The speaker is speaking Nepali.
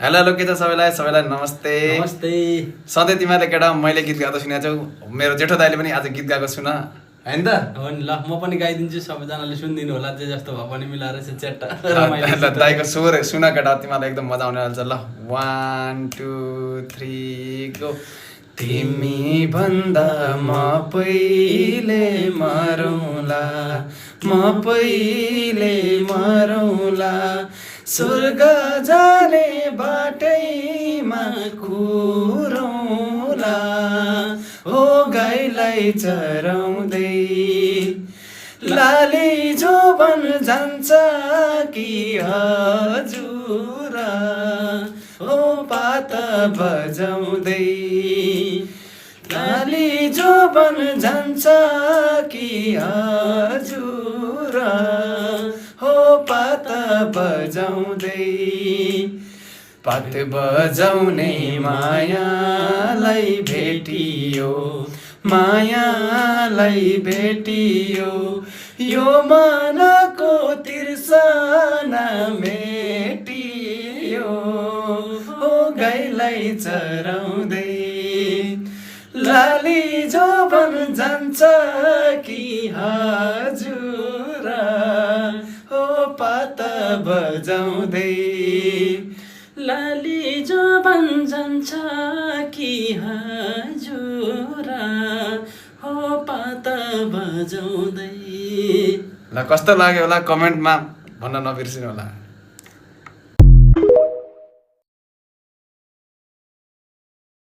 हेलो हेलो, के छ सबैलाई सबैलाई नमस्ते। नमस्ते। सधैँ तिमीहरूले केटा मैले गीत गाउँदा सुनेको छौ, मेरो जेठो दाइले पनि आज गीत गाएको सुन हैन त। हो नि, ल म पनि गाइदिन्छु, सबैजनाले सुनिदिनु होला, जे जस्तो भए पनि मिलाएर चाहिँ च्याट्टा ल दाइको स्वर सुन केटा, तिमीलाई एकदम मजा आउने वाला छ। ल 1 2 3 गो। तिमी भन्दा म पहिले मरौँला, म पहिले मरौँला, स्वर्ग जाने बाटैमा कुरौँला, हो गाईलाई चराउँदै लाली जोबन जान्छ कि हजुर, हो पात बजाउँदै लाली जोबन जान्छ कि हजुर, हो पात बजाउँदै। पात बजाउने मायालाई भेटियो, मायालाई भेटियो, यो मनको तिर्सना मेटियो, हो गाईलाई चराउँदै लाली जोबन जान्छ कि हजुर, हो पात बजाउँदै लाली जोबन जान्छ कि हजुर, हो पात बजाउँदै। ल कस्तो लाग्यो होला कमेन्टमा भन्न नबिर्सिनु होला।